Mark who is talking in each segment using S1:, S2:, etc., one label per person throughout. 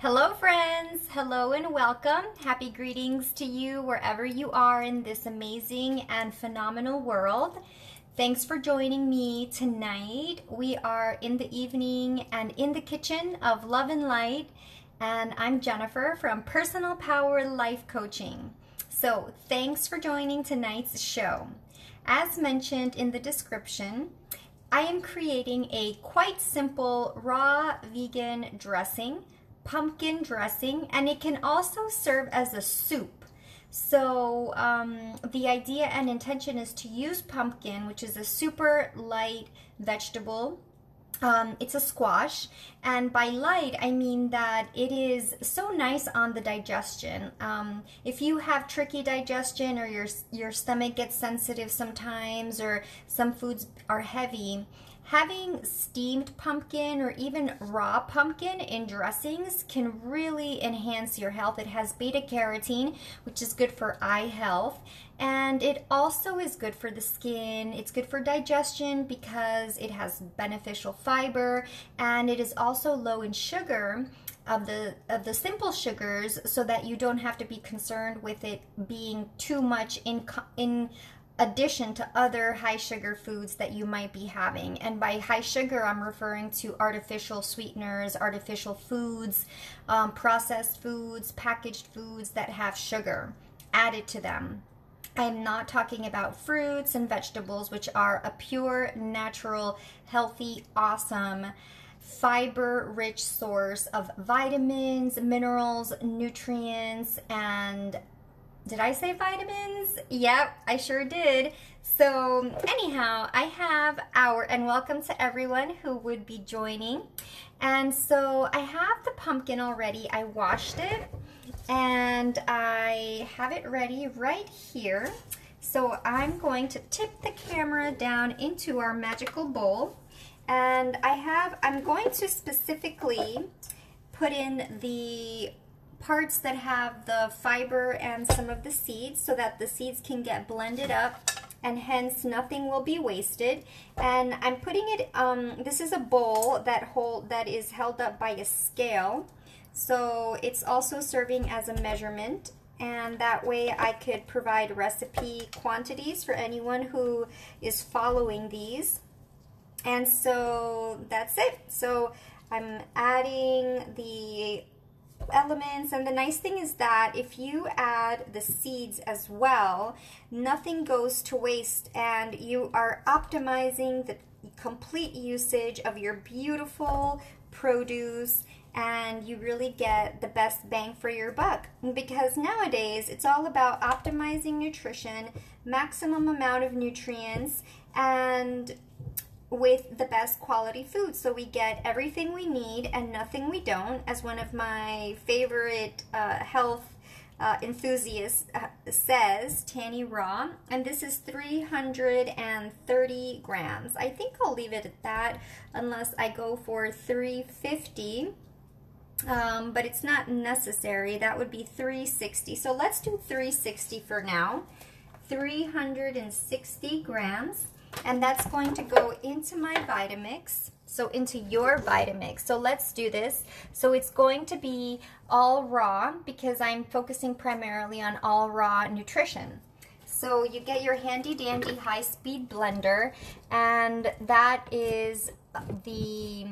S1: Hello friends, hello and welcome. Happy greetings to you wherever you are in this amazing and phenomenal world. Thanks for joining me tonight. We are in the evening and in the kitchen of Love and Light, and I'm Jennifer from Personal Power Life Coaching. So thanks for joining tonight's show. As mentioned in the description, I am creating a quite simple raw vegan dressing, pumpkin dressing, and it can also serve as a soup. So the idea and intention is to use pumpkin, which is a super light vegetable. It's a squash, and by light I mean that it is so nice on the digestion. If you have tricky digestion, or your stomach gets sensitive sometimes, or some foods are heavy, having steamed pumpkin or even raw pumpkin in dressings can really enhance your health. It has beta carotene, which is good for eye health, and it also is good for the skin. It's good for digestion because it has beneficial fiber, and it is also low in sugar of the simple sugars, so that you don't have to be concerned with it being too much in addition to other high sugar foods that you might be having. And by high sugar, I'm referring to artificial sweeteners, artificial foods, processed foods, packaged foods that have sugar added to them. I'm not talking about fruits and vegetables, which are a pure, natural, healthy, awesome, fiber-rich source of vitamins, minerals, nutrients, and did I say vitamins? Yep, I sure did. So anyhow, and welcome to everyone who would be joining. And so I have the pumpkin already. I washed it and I have it ready right here. So I'm going to tip the camera down into our magical bowl. And I'm going to specifically put in the parts that have the fiber and some of the seeds, so that the seeds can get blended up and hence nothing will be wasted. And I'm putting it, this is a bowl that is held up by a scale, so it's also serving as a measurement, and that way I could provide recipe quantities for anyone who is following these. And so that's it. So I'm adding the elements, and the nice thing is that if you add the seeds as well, nothing goes to waste, and you are optimizing the complete usage of your beautiful produce, and you really get the best bang for your buck, because nowadays it's all about optimizing nutrition, maximum amount of nutrients, and with the best quality food, so we get everything we need and nothing we don't, as one of my favorite health enthusiasts says, Tanny Raw. And this is 330 grams. I think I'll leave it at that unless I go for 350, but it's not necessary. That would be 360. So let's do 360 for now. 360 grams. And that's going to go into my Vitamix, so into your Vitamix. So let's do this. So it's going to be all raw, because I'm focusing primarily on all raw nutrition. So you get your handy dandy high-speed blender, and that is the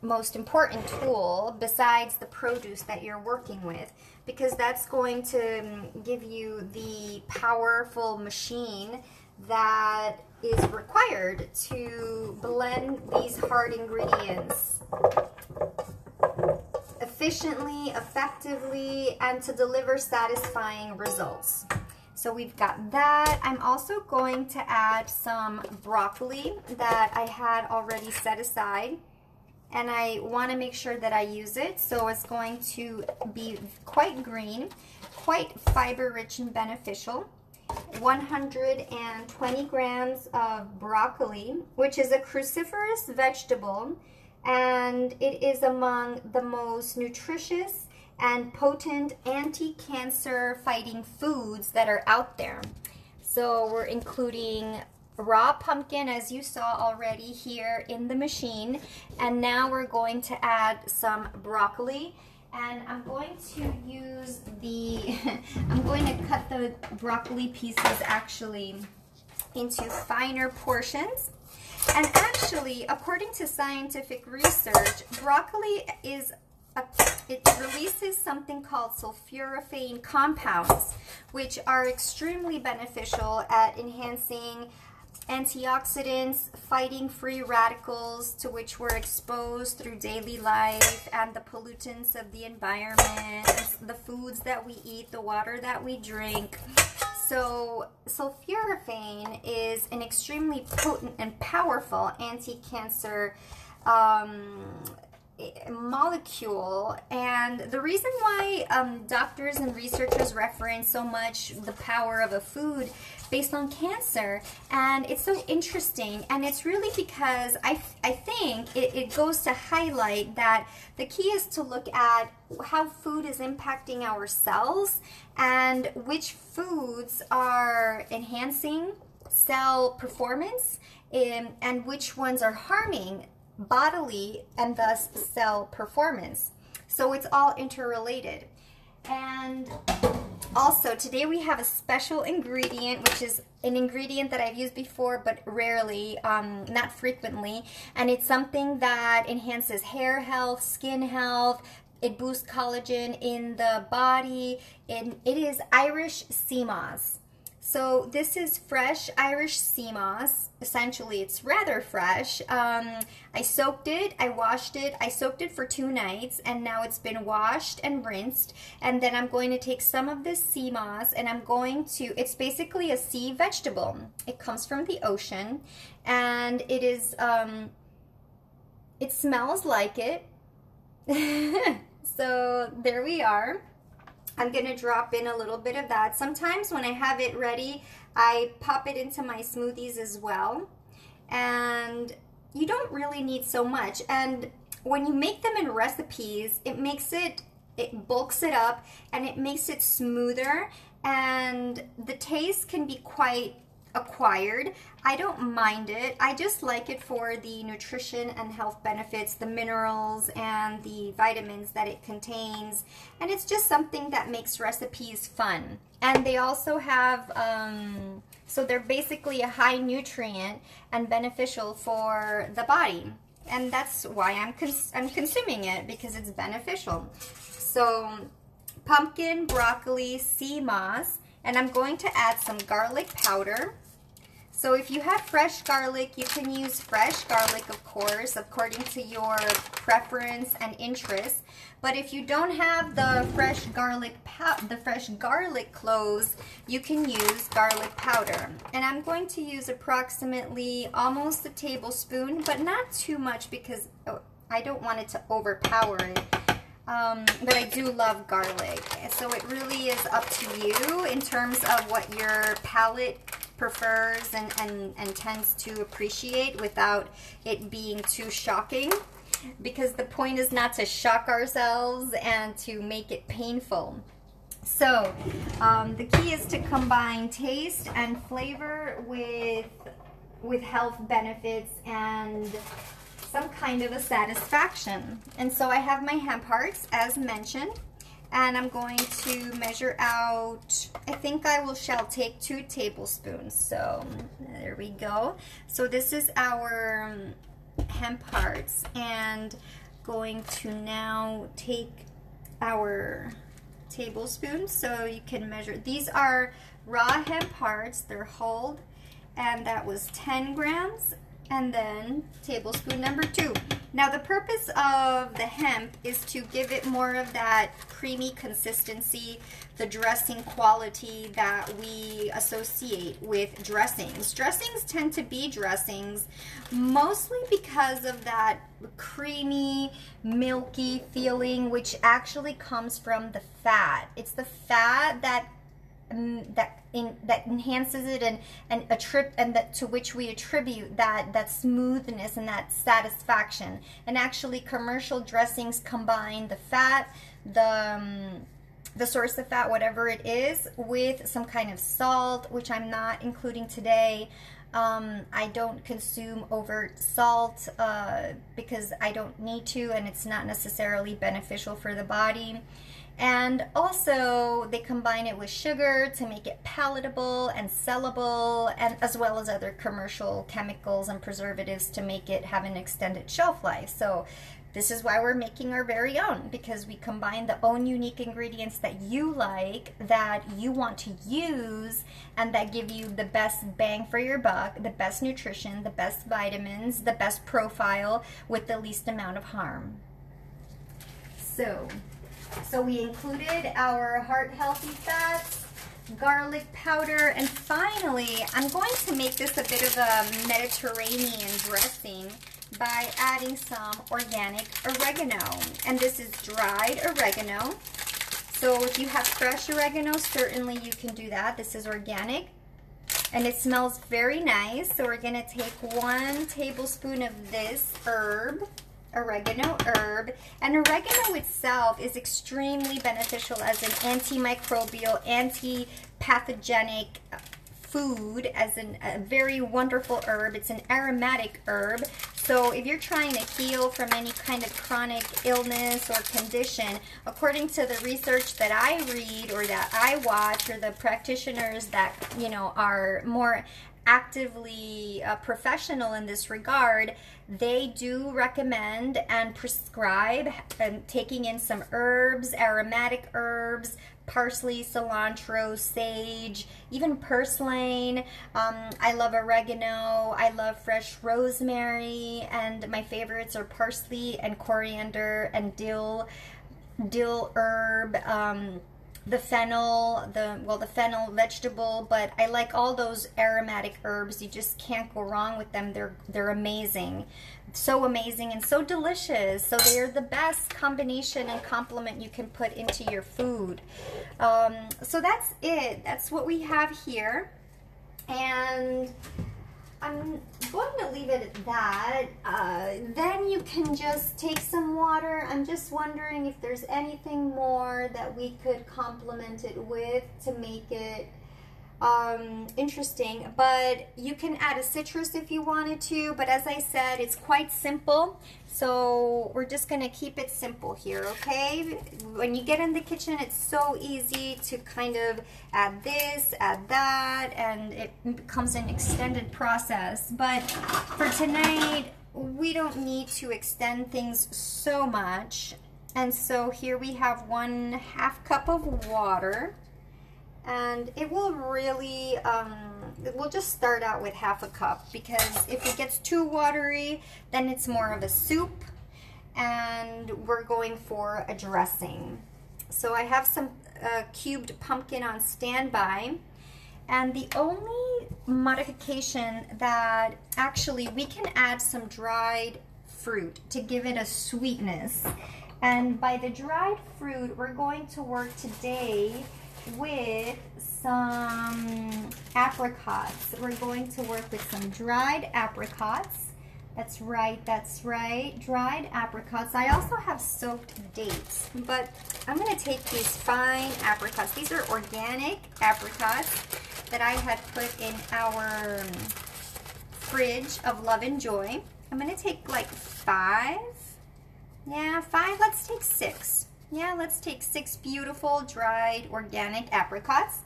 S1: most important tool besides the produce that you're working with, because that's going to give you the powerful machine that is required to blend these hard ingredients efficiently, effectively, and to deliver satisfying results. So we've got that. I'm also going to add some broccoli that I had already set aside, and I want to make sure that I use it. So it's going to be quite green, quite fiber rich and beneficial. 120 grams of broccoli, which is a cruciferous vegetable, and it is among the most nutritious and potent anti-cancer fighting foods that are out there. So we're including raw pumpkin, as you saw already here in the machine, and now we're going to add some broccoli. And I'm going to use I'm going to cut the broccoli pieces actually into finer portions. And actually, according to scientific research, broccoli it releases something called sulforaphane compounds, which are extremely beneficial at enhancing antioxidants, fighting free radicals to which we're exposed through daily life, and the pollutants of the environment, the foods that we eat, the water that we drink. So sulforaphane is an extremely potent and powerful anti-cancer molecule, and the reason why doctors and researchers reference so much the power of a food based on cancer, and it's so interesting, and it's really because I think it goes to highlight that the key is to look at how food is impacting our cells and which foods are enhancing cell performance and which ones are harming bodily and thus cell performance. So it's all interrelated. And also today we have a special ingredient, which is an ingredient that I've used before but rarely, not frequently, and it's something that enhances hair health, skin health. It boosts collagen in the body, and it is Irish sea moss. So this is fresh Irish sea moss. Essentially, it's rather fresh. I soaked it, I washed it, I soaked it for 2 nights, and now it's been washed and rinsed. And then I'm going to take some of this sea moss, and I'm going to, it's basically a sea vegetable. It comes from the ocean, and it is, it smells like it. So there we are. I'm going to drop in a little bit of that. Sometimes when I have it ready, I pop it into my smoothies as well. And you don't really need so much. And when you make them in recipes, it bulks it up and it makes it smoother. And the taste can be quite acquired. I don't mind it. I just like it for the nutrition and health benefits, the minerals and the vitamins that it contains, and it's just something that makes recipes fun. And they also have so they're basically a high nutrient and beneficial for the body, and that's why I'm consuming it, because it's beneficial. So pumpkin, broccoli, sea moss, and I'm going to add some garlic powder. So if you have fresh garlic, you can use fresh garlic, of course, according to your preference and interest. But if you don't have the fresh garlic cloves, you can use garlic powder. And I'm going to use approximately almost a tablespoon, but not too much because I don't want it to overpower it. But I do love garlic, so it really is up to you in terms of what your palate prefers and tends to appreciate without it being too shocking, because the point is not to shock ourselves and to make it painful. So the key is to combine taste and flavor with health benefits and some kind of a satisfaction. And so I have my hemp hearts as mentioned, and I'm going to measure out, I think shall take 2 tablespoons. So there we go. So this is our hemp hearts, and going to now take our tablespoons so you can measure. These are raw hemp hearts, they're whole, and that was 10 grams. And then tablespoon number 2. Now the purpose of the hemp is to give it more of that creamy consistency, the dressing quality that we associate with dressings. Dressings tend to be dressings mostly because of that creamy, milky feeling, which actually comes from the fat. It's the fat that enhances it and that to which we attribute that smoothness and that satisfaction. And actually commercial dressings combine the fat, the source of fat, whatever it is, with some kind of salt, which I'm not including today, I don't consume overt salt because I don't need to, and it's not necessarily beneficial for the body. And also they combine it with sugar to make it palatable and sellable, and as well as other commercial chemicals and preservatives to make it have an extended shelf life. So this is why we're making our very own, because we combine the own unique ingredients that you like, that you want to use, and that give you the best bang for your buck, the best nutrition, the best vitamins, the best profile with the least amount of harm. So we included our heart healthy fats, garlic powder, and finally I'm going to make this a bit of a Mediterranean dressing by adding some organic oregano. And this is dried oregano. So if you have fresh oregano, certainly you can do that. This is organic and it smells very nice. So we're gonna take 1 tablespoon of this oregano herb, and oregano itself is extremely beneficial as an antimicrobial, anti-pathogenic food, as a very wonderful herb. It's an aromatic herb. So if you're trying to heal from any kind of chronic illness or condition, according to the research that I read or that I watch, or the practitioners that, you know, are more actively professional in this regard, they do recommend and prescribe taking in some herbs, aromatic herbs, parsley, cilantro, sage, even purslane. I love oregano. I love fresh rosemary, and my favorites are parsley and coriander and dill herb. The fennel, the fennel vegetable, but I like all those aromatic herbs. You just can't go wrong with them. They're amazing. So amazing and so delicious. So they're the best combination and complement you can put into your food. So that's it. That's what we have here. And I'm going to leave it at that. Then you can just take some water. I'm just wondering if there's anything more that we could complement it with to make it interesting. But you can add a citrus if you wanted to. But as I said, it's quite simple. So we're just going to keep it simple here, okay? When you get in the kitchen, it's so easy to kind of add this, add that, and it becomes an extended process. But for tonight, we don't need to extend things so much. And so here we have 1/2 cup of water. And it will really, we'll just start out with 1/2 cup, because if it gets too watery, then it's more of a soup, and we're going for a dressing. So I have some cubed pumpkin on standby, and the only modification that actually we can add some dried fruit to give it a sweetness. And by the dried fruit, we're going to work today with some apricots. We're going to work with some dried apricots. That's right, dried apricots. I also have soaked dates, but I'm going to take these fine apricots. These are organic apricots that I had put in our fridge of Love and Joy. I'm going to take like 5. Yeah, 5. Let's take 6. Yeah, let's take 6 beautiful dried organic apricots.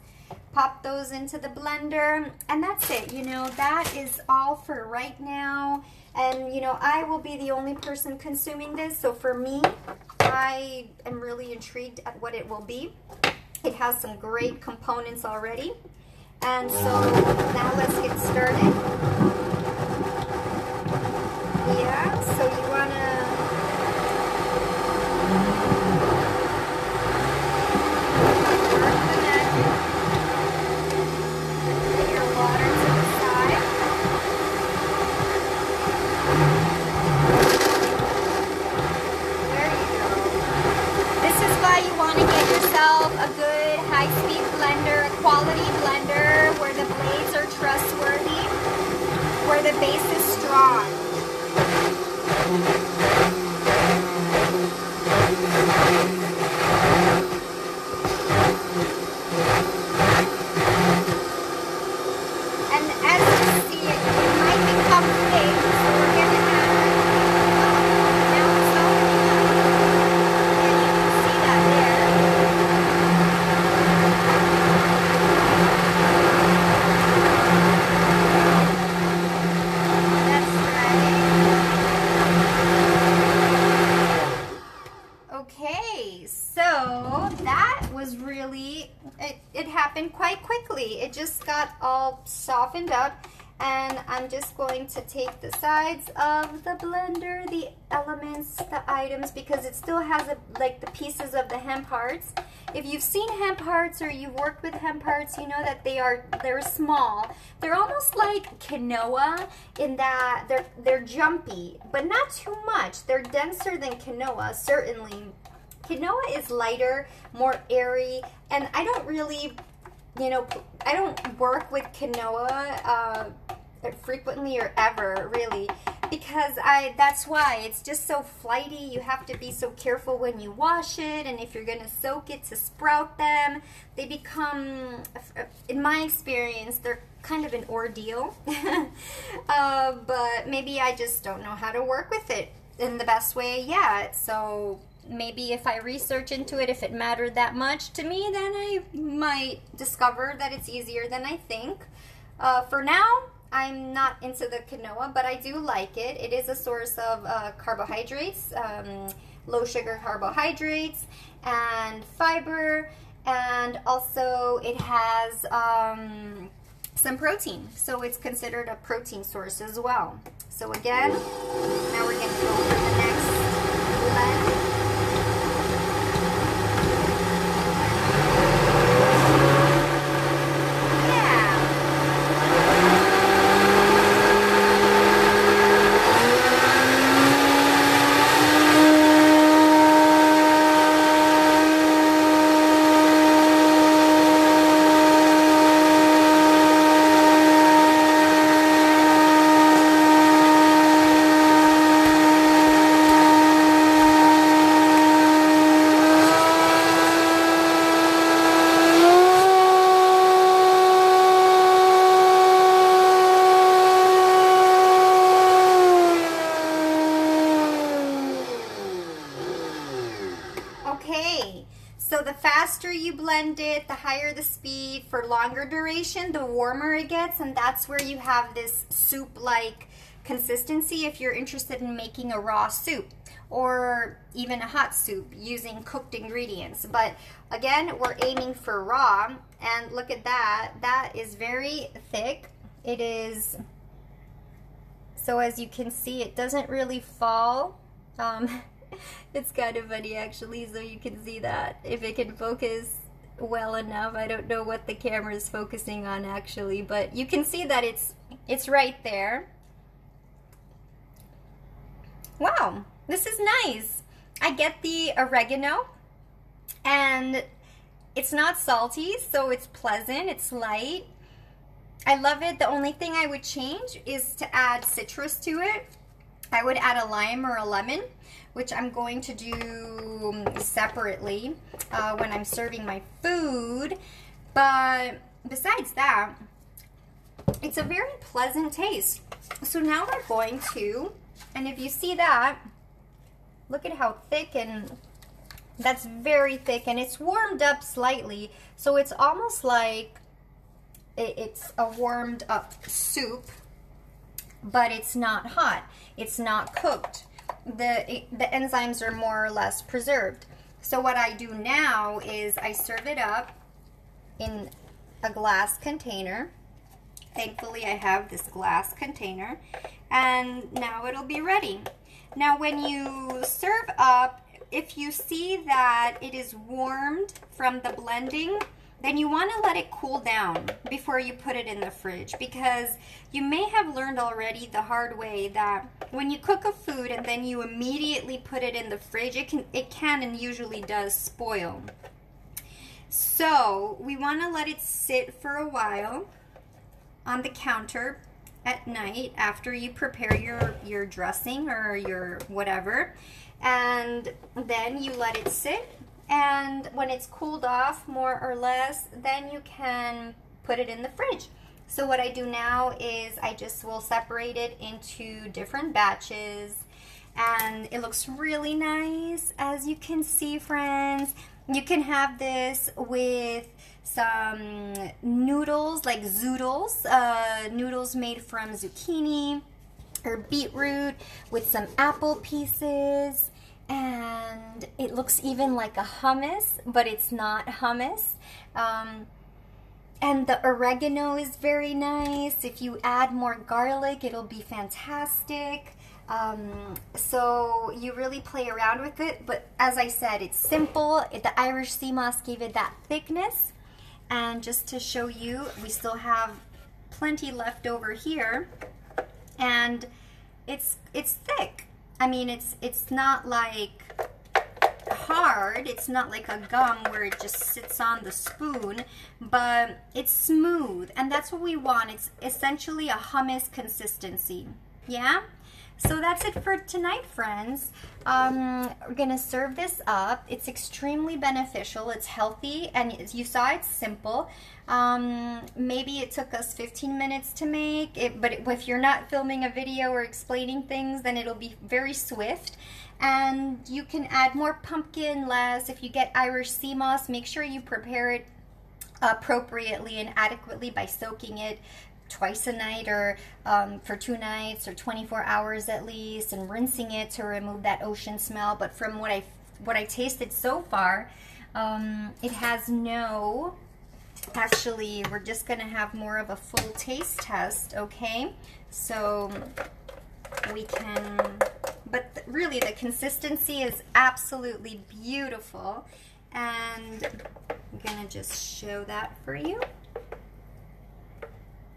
S1: Pop those into the blender, and that's it. You know, that is all for right now. And, you know, I will be the only person consuming this. So for me, I am really intrigued at what it will be. It has some great components already. And so now let's get started. Yeah, so you want to... a good high-speed blender, a quality blender where the blades are trustworthy, where the base is strong. And as you see, it Okay, so that was really, it happened quite quickly. It just got all softened up, and I'm just going to take the sides of the blender, the elements, the items, because it still has like the pieces of the hemp hearts. If you've seen hemp hearts or you've worked with hemp hearts, you know that they're small. They're almost like quinoa in that they're jumpy, but not too much. They're denser than quinoa, certainly. Quinoa is lighter, more airy, and I don't really, you know, I don't work with quinoa frequently or ever, really, because that's why it's just so flighty. You have to be so careful when you wash it, and if you're gonna soak it to sprout them, they become, in my experience, they're kind of an ordeal. But maybe I just don't know how to work with it in the best way yet. So maybe if I research into it, if it mattered that much to me, then I might discover that it's easier than I think. For now, I'm not into the quinoa, but I do like it. It is a source of carbohydrates, low sugar carbohydrates, and fiber, and also it has some protein, so it's considered a protein source as well. So again, now we're going to go for the next blend. Okay, so the faster you blend it, the higher the speed. For longer duration, the warmer it gets, and that's where you have this soup-like consistency if you're interested in making a raw soup or even a hot soup using cooked ingredients. But again, we're aiming for raw, and look at that. That is very thick. It is, so as you can see, it doesn't really fall. It's kind of funny actually, so you can see that if it can focus well enough. I don't know what the camera is focusing on actually, but you can see that it's right there. Wow, this is nice. I get the oregano, and it's not salty, so it's pleasant, it's light. I love it. The only thing I would change is to add citrus to it. I would add a lime or a lemon, which I'm going to do separately when I'm serving my food. But besides that, it's a very pleasant taste. So now we're going to, and if you see that, look at how thick, and that's very thick, and it's warmed up slightly, so it's almost like it's a warmed up soup, but it's not hot, it's not cooked. The enzymes are more or less preserved. So what I do now is I serve it up in a glass container. Thankfully I have this glass container, and now it'll be ready. Now when you serve up, if you see that it is warmed from the blending, then you want to let it cool down before you put it in the fridge, because you may have learned already the hard way that when you cook a food and then you immediately put it in the fridge, it can and usually does spoil. So we want to let it sit for a while on the counter at night after you prepare your dressing or your whatever, and then you let it sit. And when it's cooled off more or less, then you can put it in the fridge. So what I do now is I just will separate it into different batches, and it looks really nice, as you can see, friends. You can have this with some noodles, like zoodles, noodles made from zucchini or beetroot, with some apple pieces. and it looks even like a hummus, but it's not hummus. And the oregano is very nice. If you add more garlic, it'll be fantastic. So you really play around with it, but as I said, it's simple. The Irish sea moss gave it that thickness. And just to show you, we still have plenty left over here, and it's thick. I mean, it's not like hard. It's not like a gum where it just sits on the spoon, but it's smooth, and that's what we want. It's essentially a hummus consistency. Yeah? So that's it for tonight, friends. We're gonna serve this up. It's extremely beneficial. It's healthy, and as you saw, it's simple. Maybe it took us 15 minutes to make it, but if you're not filming a video or explaining things, then it'll be very swift. And you can add more pumpkin, less. If you get Irish sea moss, make sure you prepare it appropriately and adequately by soaking it twice a night, or for 2 nights, or 24 hours at least, and rinsing it to remove that ocean smell. But from what I tasted so far, it has no, actually we're just gonna have more of a full taste test, okay? So we can, but really the consistency is absolutely beautiful, and I'm gonna just show that for you.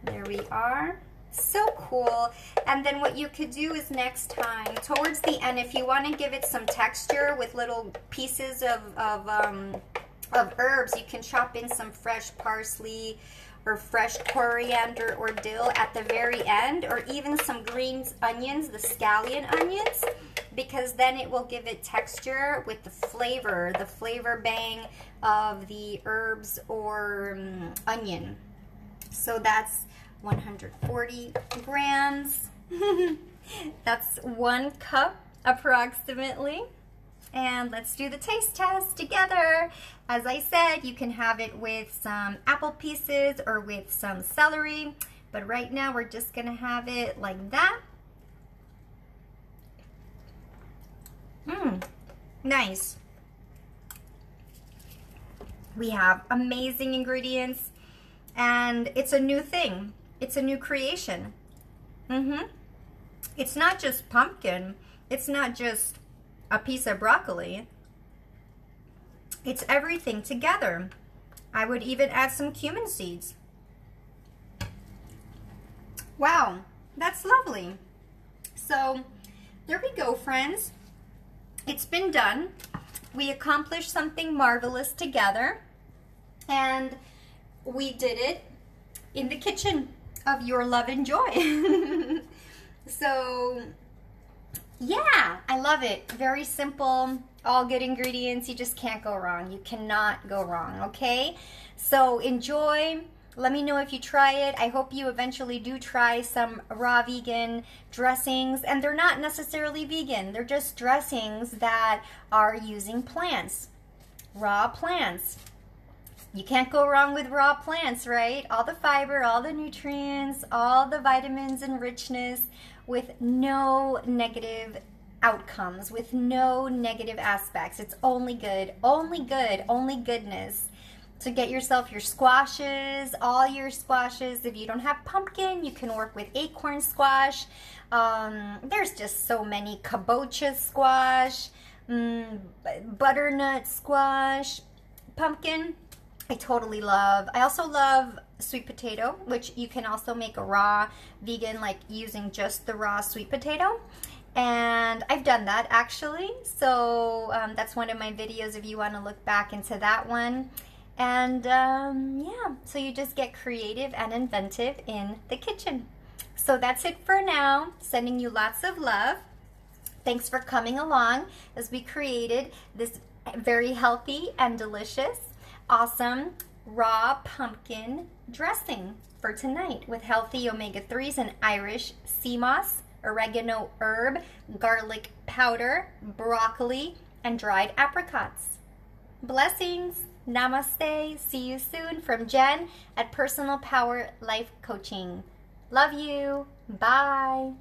S1: There we are. So cool. And then what you could do is next time, towards the end, if you want to give it some texture with little pieces of herbs, you can chop in some fresh parsley or fresh coriander or dill at the very end, or even some green onions, the scallion onions, because then it will give it texture with the flavor bang of the herbs or onion. So that's 140 grams. That's 1 cup approximately. And let's do the taste test together. As I said, you can have it with some apple pieces or with some celery, but right now we're just gonna have it like that. Nice. We have amazing ingredients, and it's a new thing. It's a new creation. It's not just pumpkin. It's not just a piece of broccoli. It's everything together. I would even add some cumin seeds. Wow, that's lovely. So there we go, friends. It's been done. We accomplished something marvelous together, and we did it in the kitchen of your love and joy. So yeah, I love it. Very simple, all good ingredients. You just can't go wrong. You cannot go wrong, okay? So enjoy. Let me know if you try it. I hope you eventually do try some raw vegan dressings. And they're not necessarily vegan. They're just dressings that are using plants, raw plants. You can't go wrong with raw plants, right? All the fiber, all the nutrients, all the vitamins and richness, with no negative outcomes, with no negative aspects. It's only good, only good, only goodness. So get yourself your squashes, all your squashes. If you don't have pumpkin, you can work with acorn squash. There's just so many. Kabocha squash, butternut squash, pumpkin. I totally love. I also love sweet potato, which you can also make a raw vegan, like using just the raw sweet potato. And I've done that actually. So that's one of my videos if you want to look back into that one. And yeah, so you just get creative and inventive in the kitchen. So that's it for now. Sending you lots of love. Thanks for coming along as we created this very healthy and delicious, awesome raw pumpkin dressing for tonight with healthy omega-3s and Irish sea moss, oregano herb, garlic powder, broccoli, and dried apricots. Blessings. Namaste. See you soon from Jen at Personal Power Life Coaching. Love you. Bye.